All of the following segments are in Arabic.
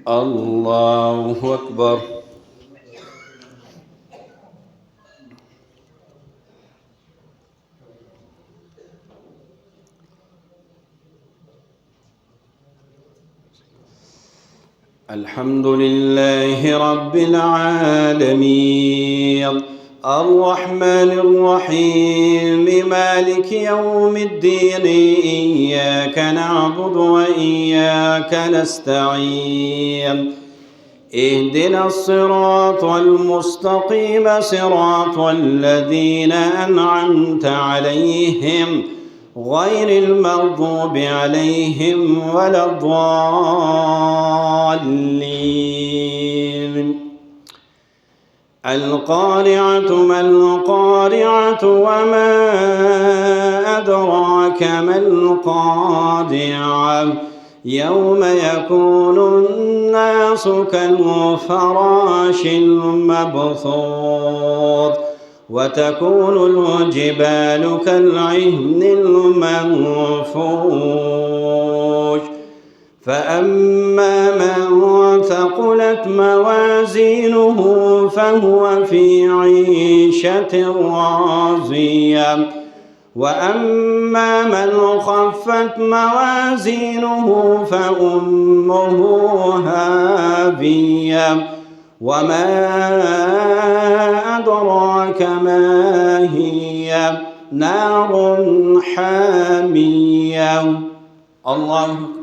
الله أكبر. الحمد لله رب العالمين الرحمن الرحيم مالك يوم الدين إياك نعبد وإياك نستعين اهدنا الصراط المستقيم صراط الذين أنعمت عليهم غير المغضوب عليهم ولا الضالين. القارعة ما القارعة وما أدراك ما القارعة يوم يكون الناس كالفراش المبثوث وتكون الجبال كالعهن المنفوش فأما من ثقلت موازينه فهو في عيشة راضية وأما من خفت موازينه فأمه هاوية وما أدراك ما هي نار حامية. الله أكبر.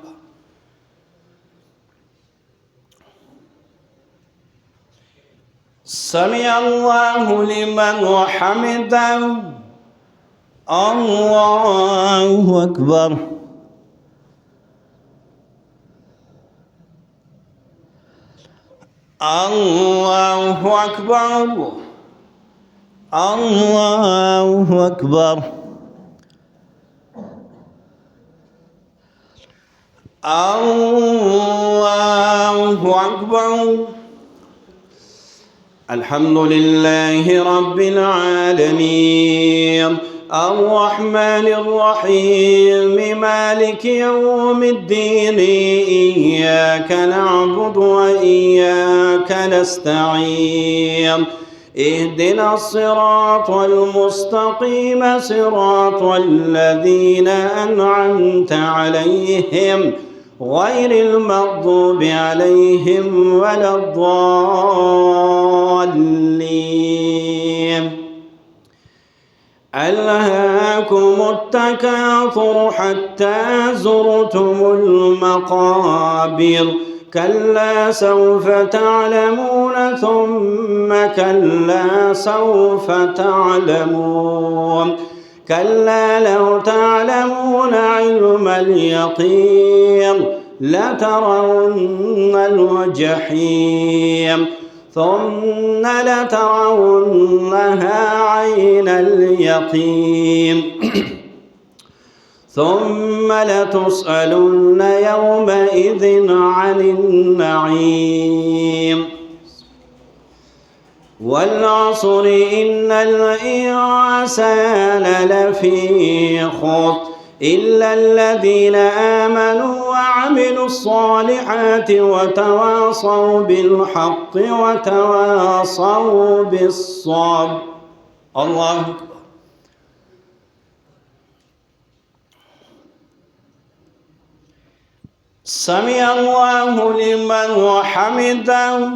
سمع الله لمن حمده. الله أكبر. الله أكبر. الله أكبر. الله أكبر. الحمد لله رب العالمين الرحمن الرحيم مالك يوم الدين إياك نعبد وإياك نستعين اهدنا الصراط المستقيم صراط الذين أنعمت عليهم غير المغضوب عليهم ولا الضالين. ألهاكم التكاثر حتى زرتم المقابر كلا سوف تعلمون ثم كلا سوف تعلمون كلا لو تعلمون علم اليقين لترون الجحيم ثم لترونها عين اليقين ثم لتسألن يومئذ عن النعيم. والعصر إن الإنسان لفي خسر إلا الذين آمنوا وعملوا الصالحات وتواصوا بالحق وتواصوا بالصبر. الله أكبر. سمع الله لمن حمده.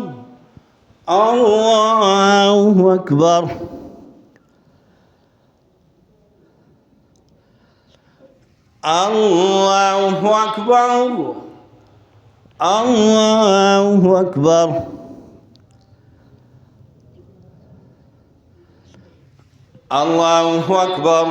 الله أكبر. الله أكبر. الله أكبر. الله أكبر.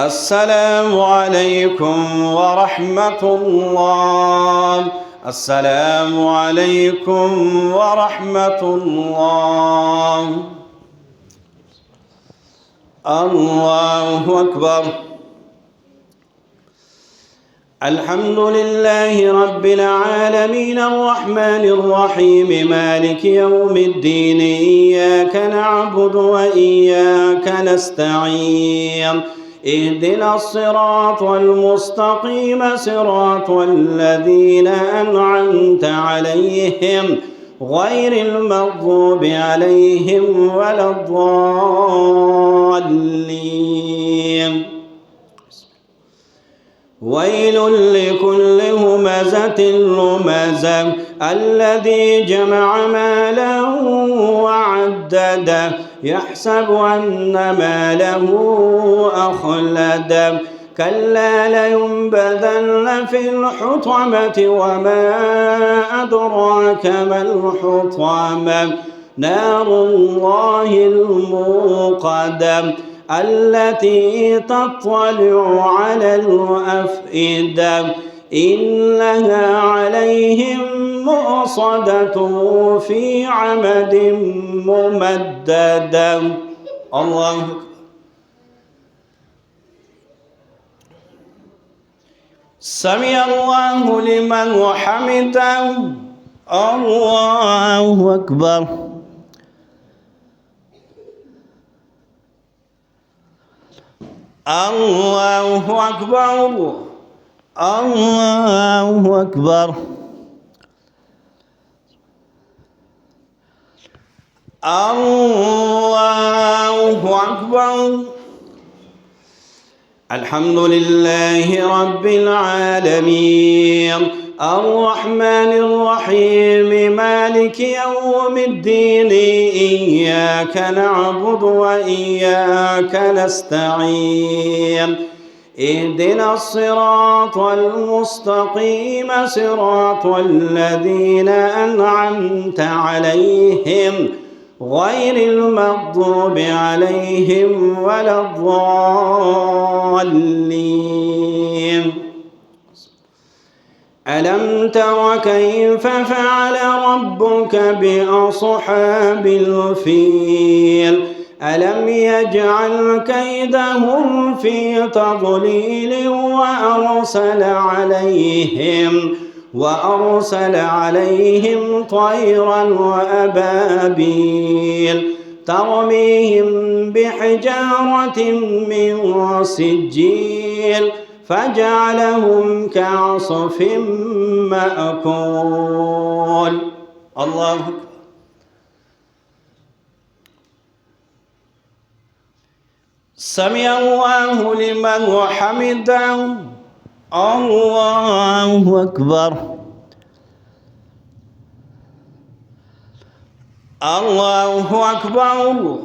السلام عليكم ورحمة الله. السلام عليكم ورحمة الله. الله أكبر. الحمد لله رب العالمين الرحمن الرحيم مالك يوم الدين إياك نعبد وإياك نستعين اهدنا الصراط المستقيم صراط الذين أنعمت عليهم غير المغضوب عليهم ولا الضالين. ويل لكل همزة لمزة الذي جمع مالا وعدده يحسب أن ماله أخلده كلا لينبذن في الحطمة وما أدراك ما الحطمة نار الله الموقدة التي تطلع على الأفئدة إنها عليهم مؤصدة في عمد ممددة. الله أكبر. سمع الله لمن حمده. الله أكبر. الله أكبر. الله أكبر. الله أكبر. الحمد لله رب العالمين الرحمن الرحيم مالك يوم الدين إياك نعبد وإياك نستعين اهدنا الصراط المستقيم صراط الذين أنعمت عليهم غير المغضوب عليهم ولا الضالين. ألم تر كيف فعل ربك بأصحاب الفيل ألم يجعل كيدهم في تضليل وأرسل عليهم طيرا وأبابيل ترميهم بحجارة من سجيل فجعلهم كعصف مأكول. الله أكبر. سمع الله لمن حمده. الله أكبر. الله أكبر.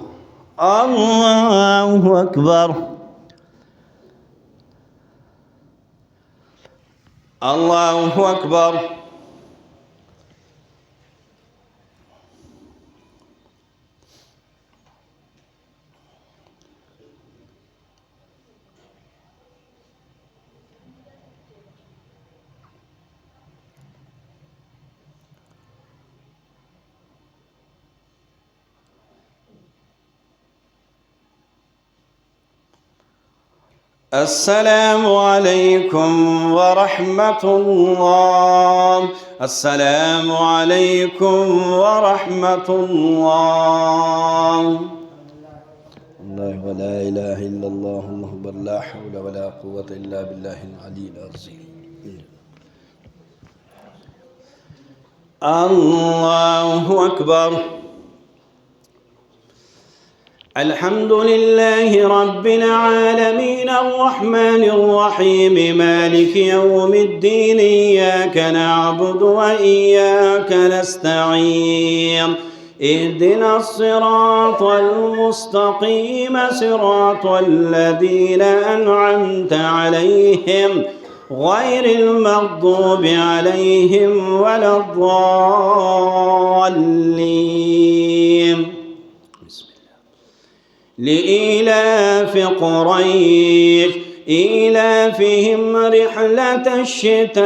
الله أكبر. الله أكبر. السلام عليكم ورحمة الله. السلام عليكم ورحمة الله. الله ولا إله إلا الله أكبر لا حول ولا قوة إلا بالله العلي العظيم. الله أكبر. الحمد لله رب العالمين الرحمن الرحيم مالك يوم الدين إياك نعبد وإياك نستعين اهدنا الصراط المستقيم صراط الذين أنعمت عليهم غير المغضوب عليهم ولا الضالين. لإيلاف قريش إيلافهم رحلة الشتاء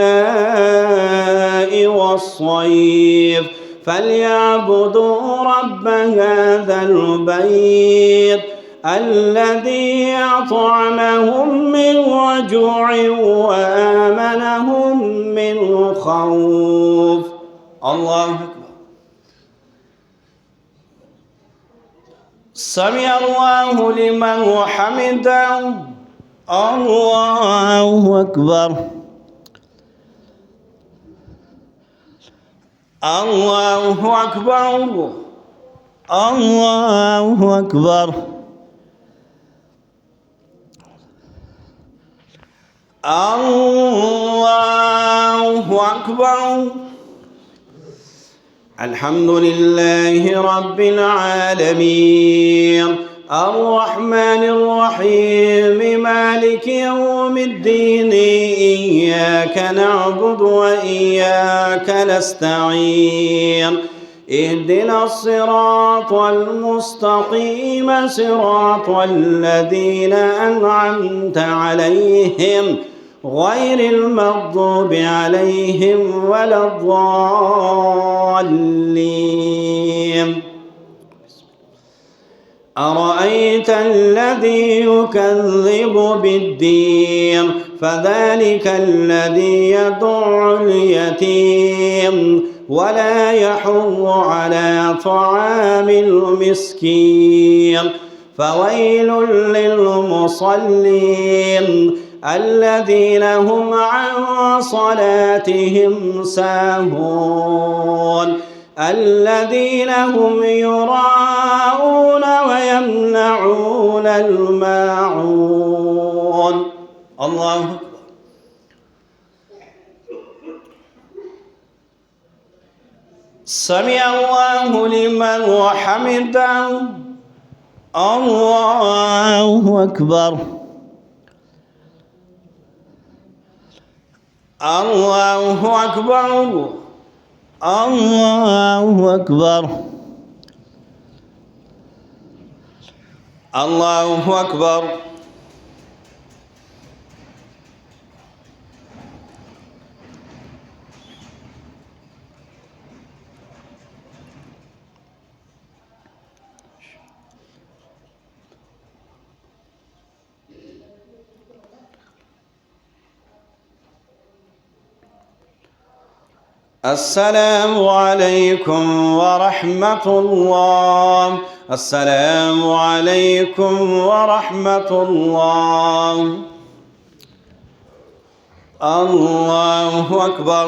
والصيف فليعبدوا رب هذا البيت الذي أطعمهم من وجوع وآمنهم من خوف. الله أكبر. سمع الله لمن حمده. الله أكبر. الله أكبر. الله أكبر. الله أكبر. الحمد لله رب العالمين الرحمن الرحيم مالك يوم الدين إياك نعبد وإياك نستعين اهدنا الصراط المستقيم صراط الذين أنعمت عليهم غير المغضوب عليهم ولا الضالين. أرأيت الذي يكذب بالدين فذلك الذي يدع اليتيم ولا يحض على طعام المسكين فويل للمصلين الذين هم عن صلاتهم ساهون الذين هم يراءون ويمنعون الماعون. الله أكبر. سمع الله لمن حمده. الله أكبر. الله أكبر. الله أكبر. الله أكبر. السلام عليكم ورحمة الله. السلام عليكم ورحمة الله. الله أكبر.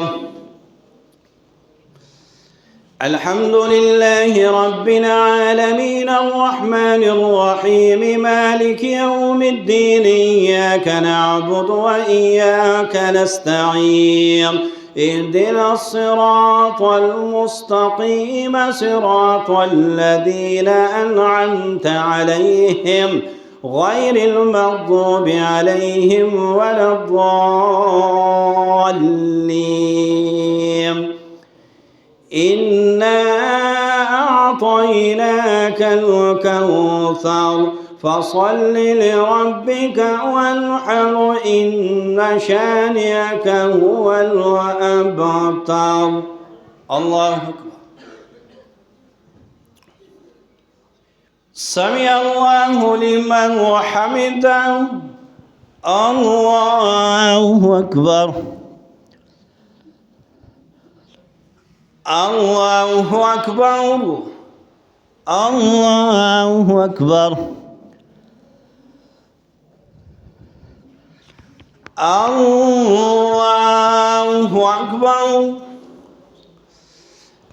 الحمد لله رب العالمين الرحمن الرحيم مالك يوم الدين إياك نعبد وإياك نستعين اهدنا الصراط المستقيم صراط الذين أنعمت عليهم غير المغضوب عليهم ولا الضالين. إنا أعطيناك الكوثر فصل لربك وانحر إن شانئك هو الأبتر. الله أكبر. سمع الله لمن حمده. الله أكبر. الله أكبر. الله أكبر. الله أكبر.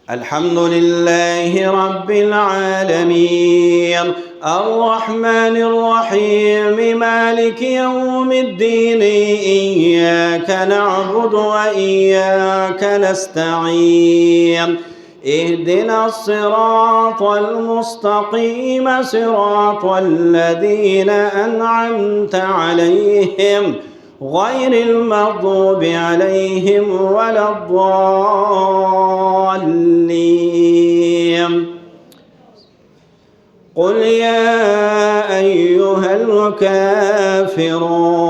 الحمد لله رب العالمين الرحمن الرحيم مالك يوم الدين إياك نعبد وإياك نستعين اهدنا الصراط المستقيم صراط الذين أنعمت عليهم غير المغضوب عليهم ولا الضالين. قل يا أيها كافرون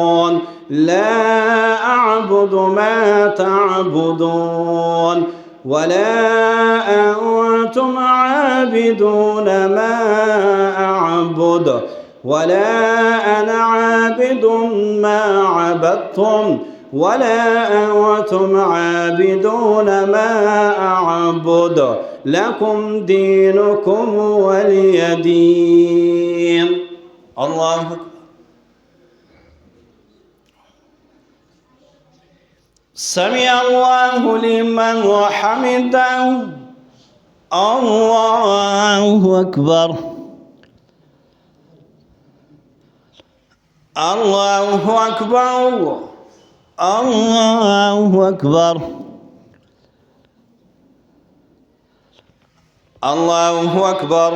لا أعبد ما تعبدون ولا أنتم عابدون ما أعبد ولا أنا عابد ما عبدتم ولا أنتم عابدون ما أعبد لكم دينكم ولي دين. الله أكبر. سمع الله لمن حمده. الله أكبر. الله أكبر. الله أكبر. الله أكبر.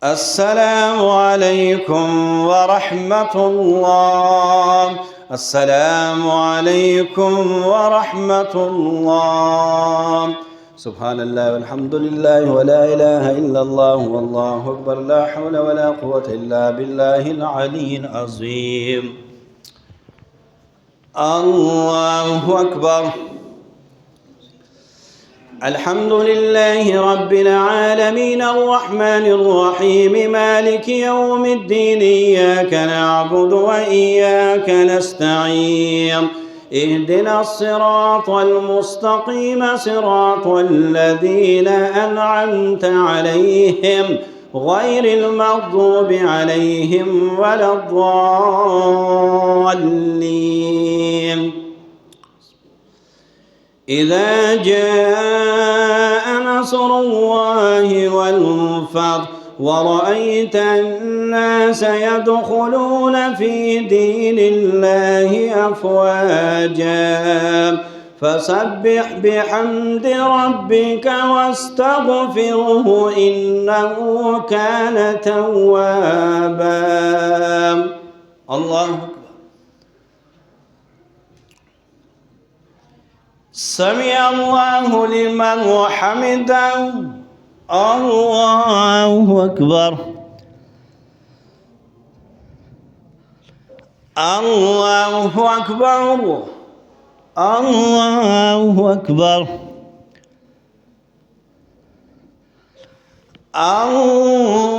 السلام عليكم ورحمة الله. السلام عليكم ورحمة الله. سبحان الله والحمد لله ولا إله إلا الله والله أكبر لا حول ولا قوة إلا بالله العلي العظيم. الله أكبر. الحمد لله رب العالمين الرحمن الرحيم مالك يوم الدين إياك نعبد وإياك نستعين اهدنا الصراط المستقيم صراط الذين أنعمت عليهم غير المغضوب عليهم ولا الضالين. إذا جاء نصر الله والفتح ورأيت الناس يدخلون في دين الله أفواجا فسبح بحمد ربك واستغفره إنه كان توابا. الله أكبر. سمع الله لمن حمده. الله أكبر. الله أكبر. الله أكبر.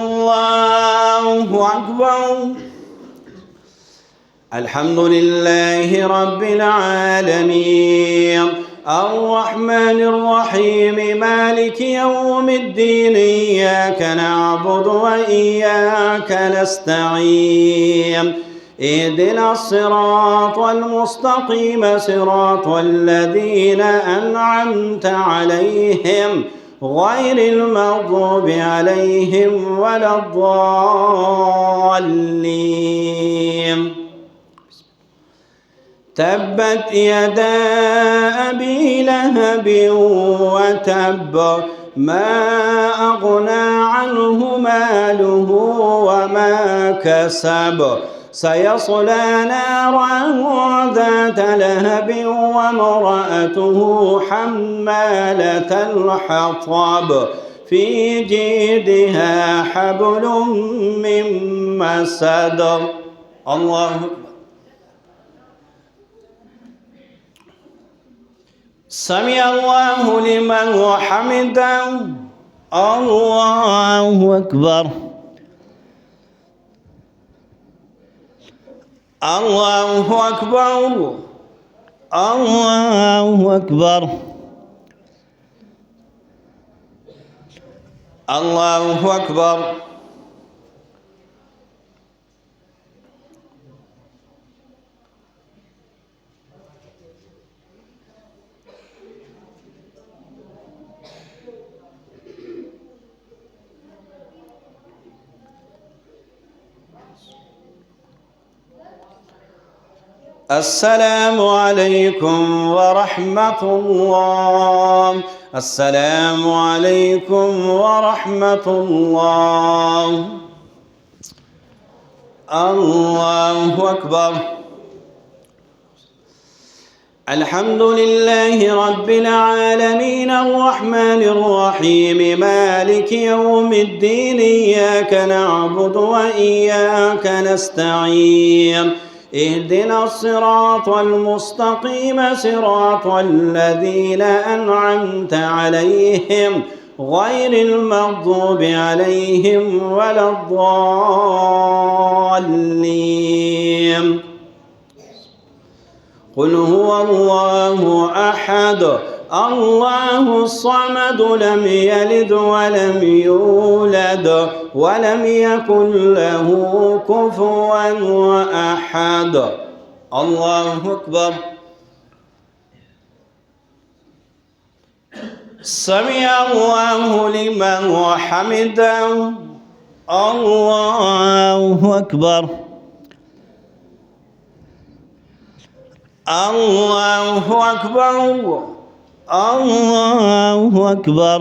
الله أكبر. الحمد لله رب العالمين الرحمن الرحيم مالك يوم الدين إياك نعبد وإياك نستعين اهدنا الصراط المستقيم صراط الذين أنعمت عليهم غير المغضوب عليهم ولا الضالين. تبت يدا أبي لهب وتب ما أغنى عنه ماله وما كسب سيصلى نارا ذات لهب وامرأته حمالة الحطب في جيدها حبل من مسد. الله أكبر. سمع الله لمن حمده. الله أكبر. الله أكبر. الله أكبر. الله أكبر. السلام عليكم ورحمة الله. السلام عليكم ورحمة الله. الله أكبر. الحمد لله رب العالمين الرحمن الرحيم مالك يوم الدين إياك نعبد وإياك نستعين اهدنا الصراط المستقيم صراط الذين أنعمت عليهم غير المغضوب عليهم ولا الضالين. قل هو الله أحد الله الصمد لم يلد ولم يولد ولم يكن له كفوا أحد. الله أكبر. سمع الله لمن حمده. الله أكبر. الله أكبر. الله أكبر.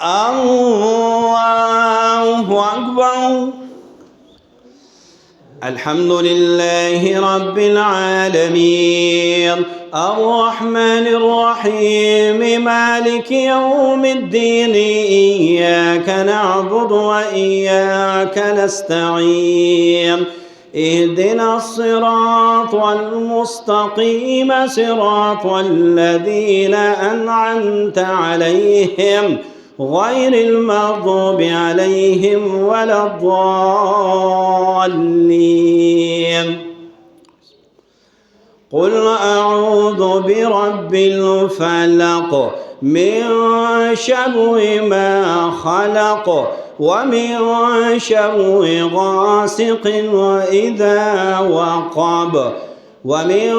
الله أكبر. الحمد لله رب العالمين الرحمن الرحيم مالك يوم الدين إياك نعبد وإياك نستعين اهدنا الصراط المستقيم صراط الذين أنعمت عليهم غير المغضوب عليهم ولا الضالين. قل أعوذ برب الفلق من شر ما خلق ومن شر غاسق إذا وقب ومن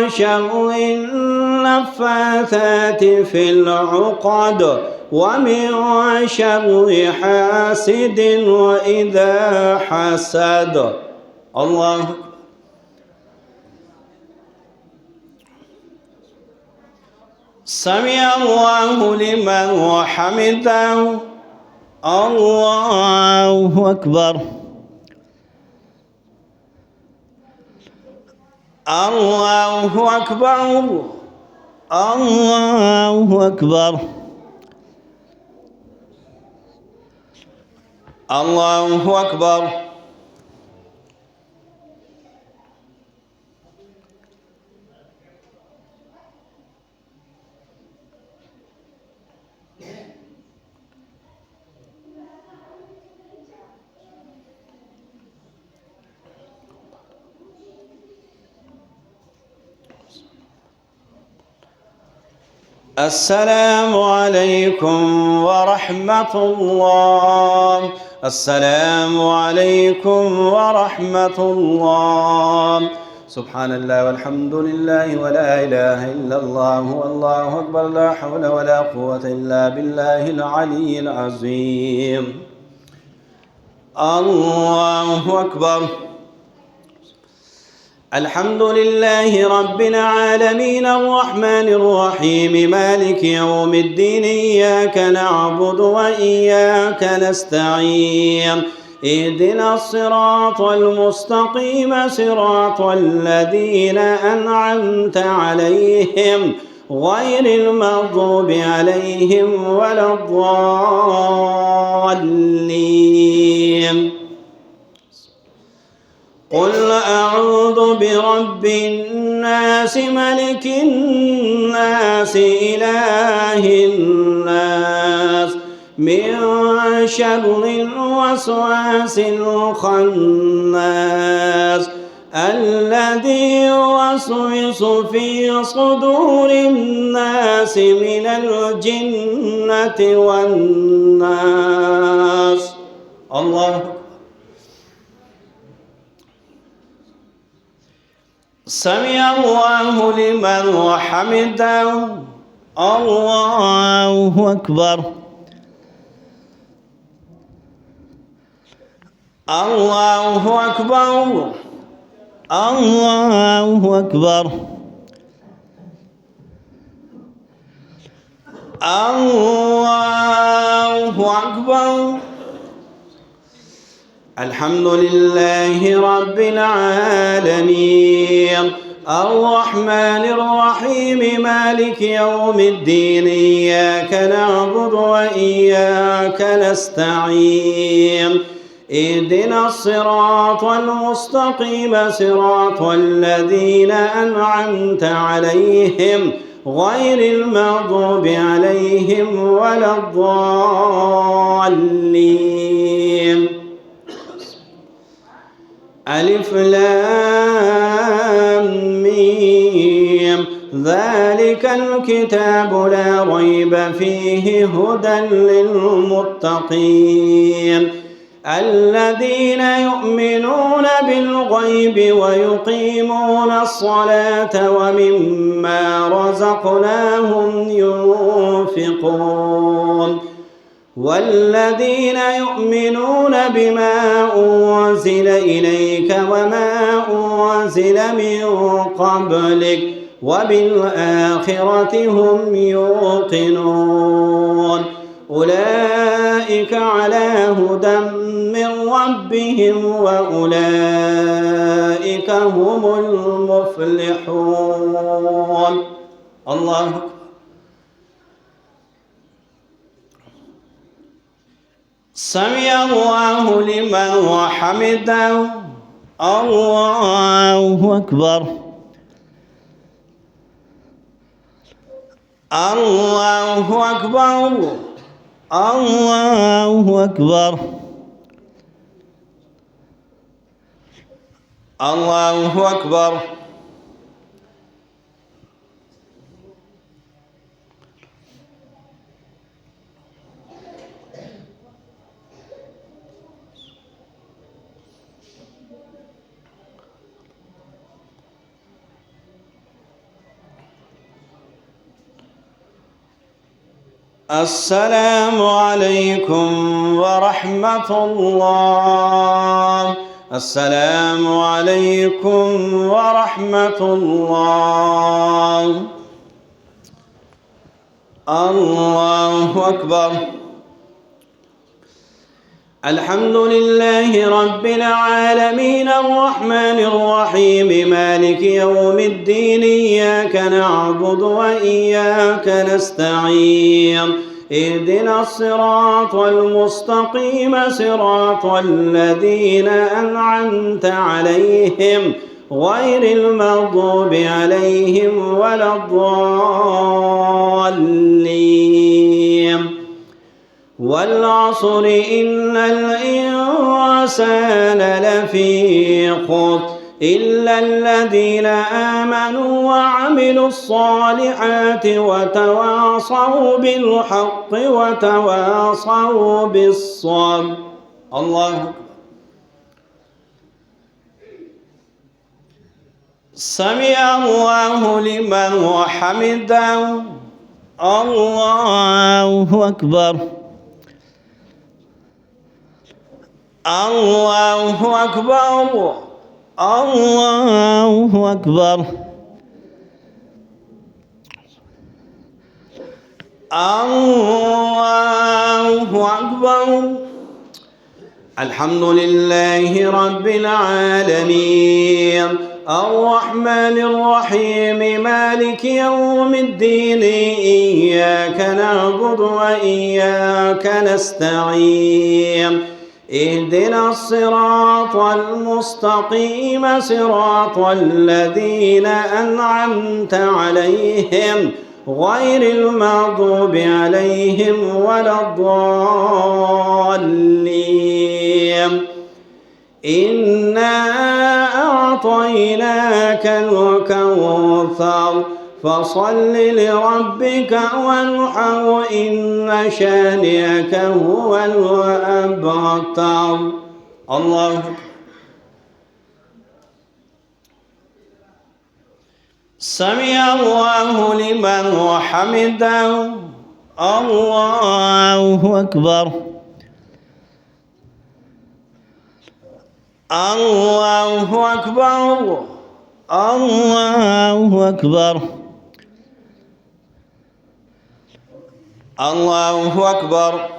شر النفاثات في العقد ومن شر حاسد إذا حسد. الله. سمع الله لمن حمده. الله أكبر. الله أكبر. الله أكبر. الله أكبر. السلام عليكم ورحمة الله. السلام عليكم ورحمة الله. سبحان الله والحمد لله ولا إله إلا الله والله أكبر لا حول ولا قوة إلا بالله العلي العظيم. الله أكبر. الحمد لله رب العالمين الرحمن الرحيم مالك يوم الدين إياك نعبد وإياك نستعين اهدنا الصراط المستقيم صراط الذين أنعمت عليهم غير المغضوب عليهم ولا الضالين. قل أعوذ برب الناس ملك الناس إله الناس من شر الوسواس الخناس الذي يوسوس في صدور الناس من الجنة والناس. الله. سمع الله لمن حمده. الله أكبر. الله أكبر. الله أكبر. الله أكبر. الحمد لله رب العالمين الرحمن الرحيم مالك يوم الدين إياك نعبد وإياك نستعين اهدنا الصراط المستقيم صراط الذين أنعمت عليهم غير المغضوب عليهم ولا الضالين. ألف لام ميم ذلك الكتاب لا ريب فيه هدى للمتقين الذين يؤمنون بالغيب ويقيمون الصلاة ومما رزقناهم ينفقون والذين يؤمنون بما أنزل إليك وما أنزل من قبلك وبالآخرة هم يوقنون أولئك على هدى من ربهم وأولئك هم المفلحون. الله أكبر. سمع الله لمن حمده. الله أكبر. الله أكبر. الله أكبر. الله أكبر. السلام عليكم ورحمة الله. السلام عليكم ورحمة الله. الله أكبر. الحمد لله رب العالمين الرحمن الرحيم مالك يوم الدين إياك نعبد وإياك نستعين اهدنا الصراط المستقيم صراط الذين أنعمت عليهم غير المغضوب عليهم ولا الضالين. والعصر إن الإنسان لفي خسر إلا الذين آمنوا وعملوا الصالحات وتواصوا بالحق وتواصوا بالصبر. الله أكبر. سمع الله لمن حمده. الله أكبر. الله أكبر. الله أكبر. الله أكبر. الحمد لله رب العالمين الرحمن الرحيم مالك يوم الدين إياك نعبد وإياك نستعين اهدنا الصراط المستقيم صراط الذين أنعمت عليهم غير المغضوب عليهم ولا الضالين. إنا أعطيناك الكوثر فصل لربك وانحر إن شانئك هو الأبتر. الله أكبر. سمع الله لمن حمده. الله أكبر. الله أكبر. الله أكبر. الله أكبر.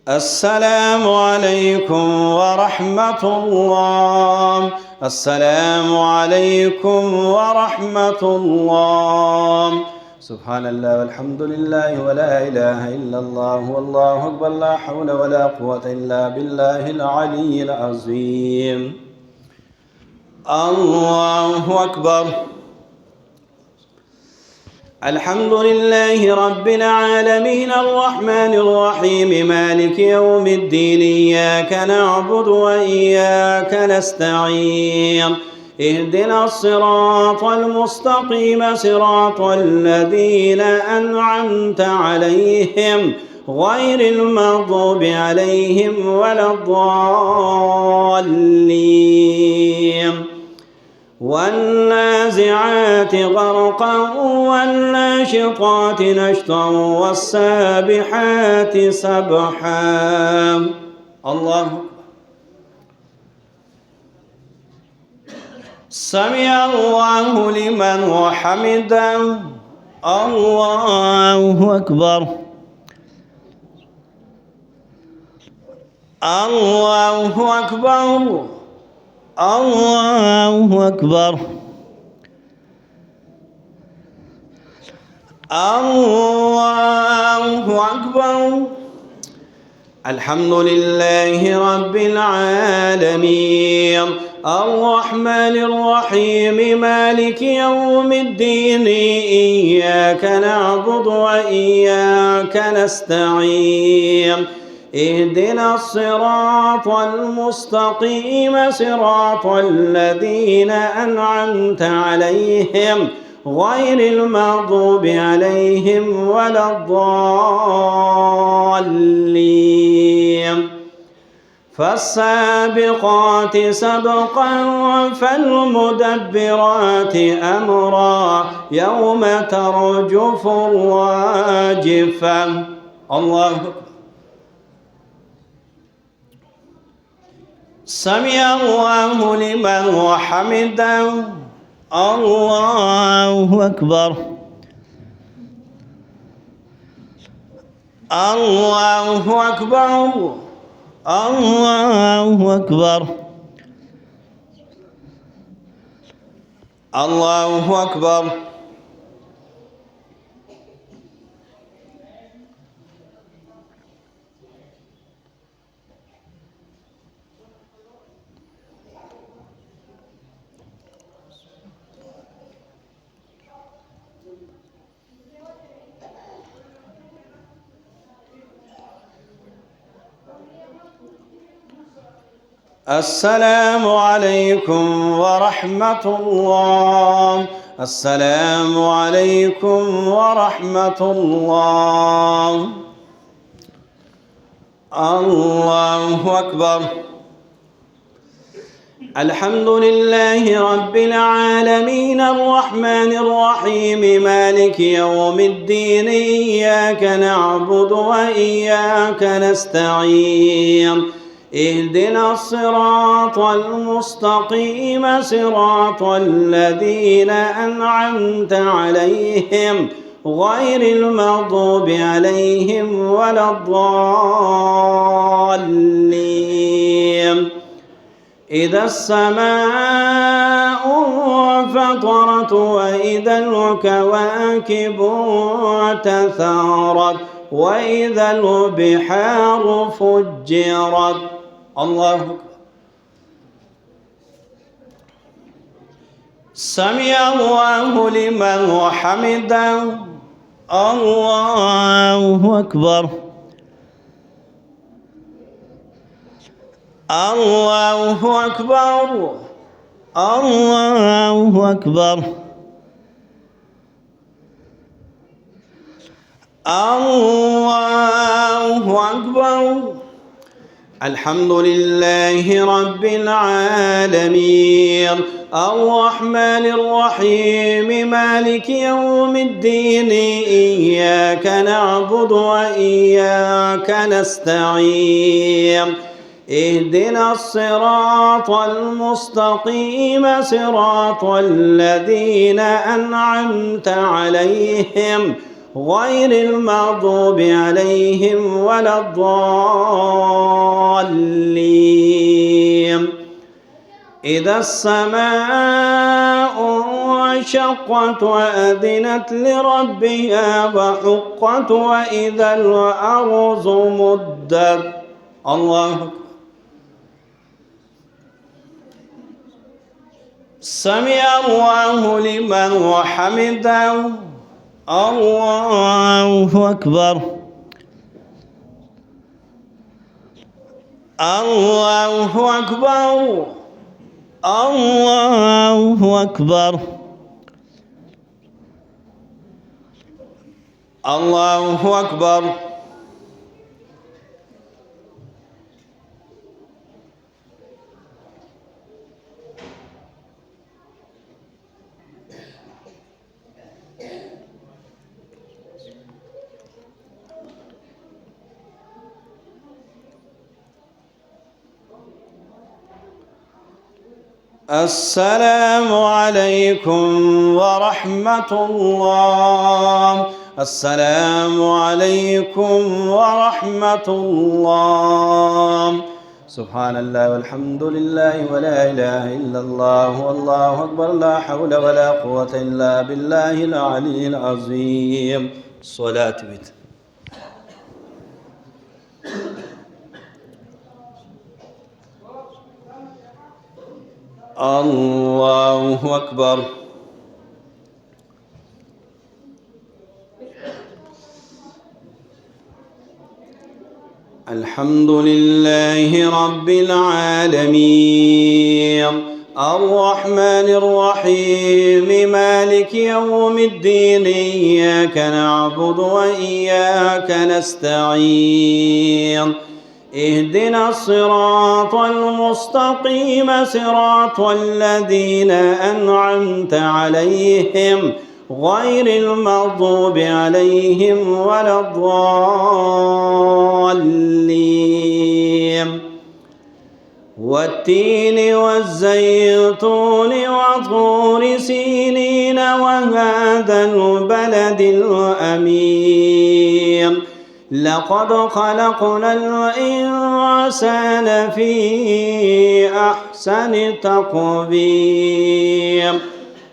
السلام عليكم ورحمة الله. السلام عليكم ورحمة الله. سبحان الله والحمد لله ولا إله إلا الله والله أكبر، لا حول ولا قوة إلا بالله العلي العظيم. الله أكبر. الحمد لله رب العالمين الرحمن الرحيم مالك يوم الدين، إياك نعبد وإياك نستعين، اهدنا الصراط المستقيم صراط الذين أنعمت عليهم غير المغضوب عليهم ولا الضالين. والنازعات غرقا والناشطات نشطا والسابحات سبحا. الله سمع الله لمن حمده. الله أكبر. الله أكبر. الله أكبر. الله أكبر. الحمد لله رب العالمين الرحمن الرحيم مالك يوم الدين، إياك نعبد وإياك نستعين، اهدنا الصراط المستقيم صراط الذين أنعمت عليهم غير المغضوب عليهم ولا الضالين. فالسابقات سبقا فالمدبرات أمرا يوم ترجف الراجفة. الله أكبر. سمع الله لمن حمده. الله أكبر. الله أكبر. الله أكبر. الله أكبر. السلام عليكم ورحمة الله. السلام عليكم ورحمة الله. الله أكبر. الحمد لله رب العالمين الرحمن الرحيم مالك يوم الدين، إياك نعبد وإياك نستعين، اهدنا الصراط المستقيم صراط الذين أنعمت عليهم غير المغضوب عليهم ولا الضالين. إذا السماء انفطرت وإذا الكواكب انتثرت وإذا البحار فجرت. الله أكبر. سمع الله لمن حمده. الله أكبر. الله أكبر. الله أكبر. الله أكبر. الحمد لله رب العالمين الرحمن الرحيم مالك يوم الدين إياك نعبد وإياك نستعين اهدنا الصراط المستقيم صراط الذين أنعمت عليهم غير المغضوب عليهم ولا الضالين إذا السماء انشقت وأذنت لربها وحقت وإذا الأرض مدت الله أكبر سمع الله لمن حمده الله أكبر الله أكبر الله أكبر الله أكبر السلام عليكم ورحمة الله السلام عليكم ورحمة الله سبحان الله والحمد لله ولا إله إلا الله والله أكبر لا حول ولا قوة إلا بالله العلي العظيم صلاة بيت الله أكبر الحمد لله رب العالمين الرحمن الرحيم مالك يوم الدين إياك نعبد وإياك نستعين اهدنا الصراط المستقيم صراط الذين أنعمت عليهم غير المغضوب عليهم ولا الضالين والتين والزيتون وطور سينين وهذا البلد الأمين لقد خلقنا الإنسان في أحسن تقويم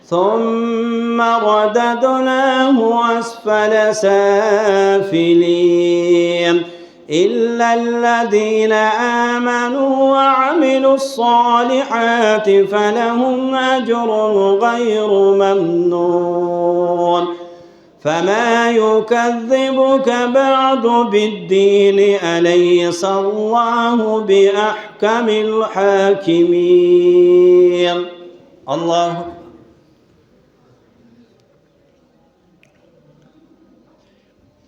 ثم رددناه أسفل سافلين إلا الذين آمنوا وعملوا الصالحات فلهم أجر غير ممنون فما يكذبك بعد بالدين أليس الله بأحكم الحاكمين الله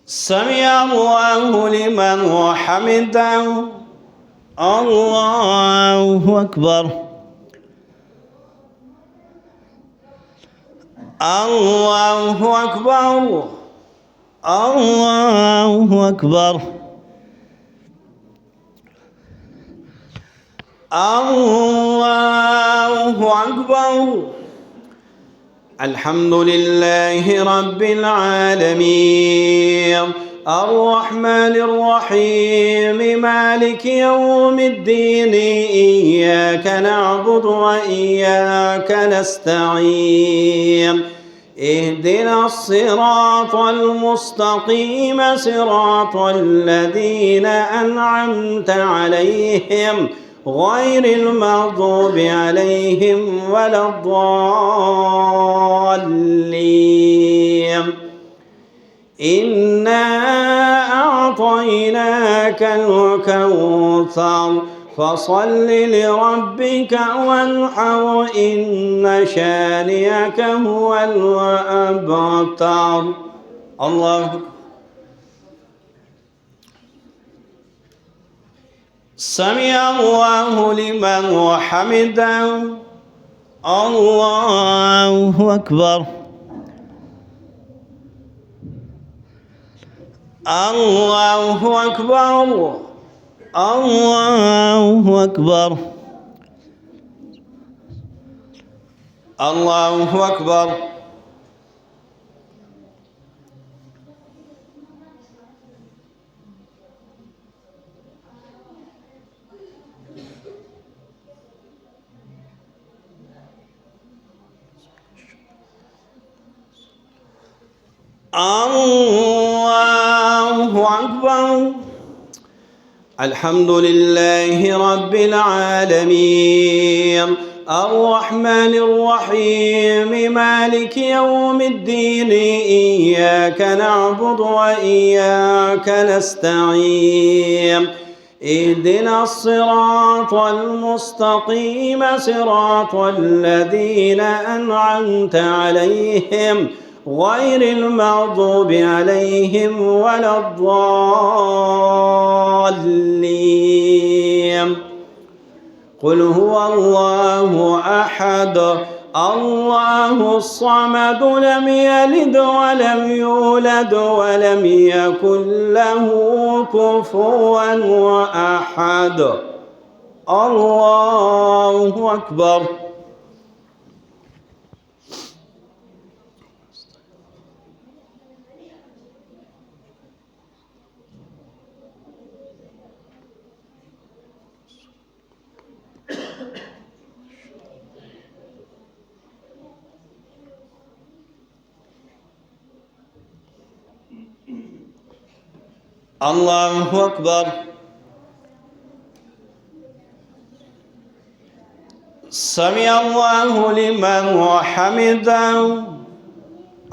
سمع الله لمن حمده الله أكبر الله أكبر الله أكبر الله أكبر الحمد لله رب العالمين الرحمن الرحيم مالك يوم الدين إياك نعبد وإياك نستعين اهدنا الصراط المستقيم صراط الذين أنعمت عليهم غير المغضوب عليهم ولا الضالين إنا أعطيناك الكوثر فصل لربك وانحر إن شانئك هو الأبتر الله سمع الله لمن حمده. الله أكبر. الله أكبر. الله أكبر. الله أكبر. الله أكبر. الحمد لله رب العالمين الرحمن الرحيم مالك يوم الدين إياك نعبد وإياك نستعين اهدنا الصراط المستقيم صراط الذين أنعمت عليهم غير المغضوب عليهم ولا الضالين. قل هو الله أحد الله الصمد لم يلد ولم يولد ولم يكن له كفوا أحد. الله أكبر. الله أكبر. سمع الله لمن حمده.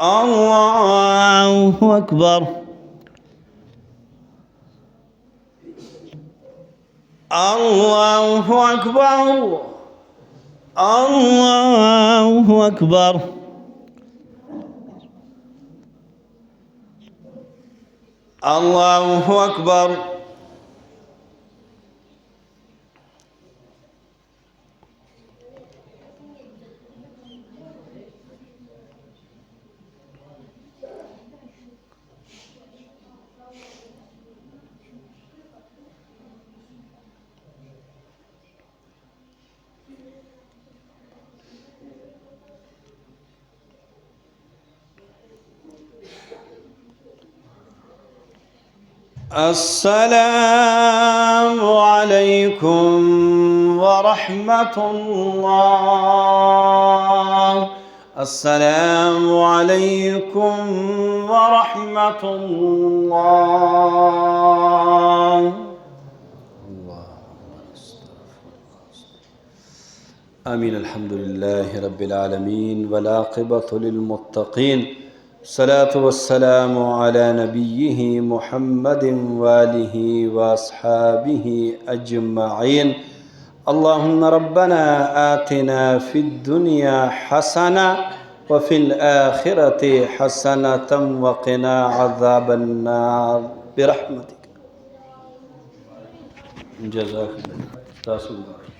الله أكبر. الله أكبر. الله أكبر. الله أكبر. السلام عليكم ورحمة الله. السلام عليكم ورحمة الله. آمين. الحمد لله رب العالمين والعاقبة للمتقين. الصلاة والسلام على نبيه محمد وآله وأصحابه أجمعين. اللهم ربنا آتنا في الدنيا حسنة وفي الآخرة حسنة وقنا عذاب النار برحمتك. جزاك الله.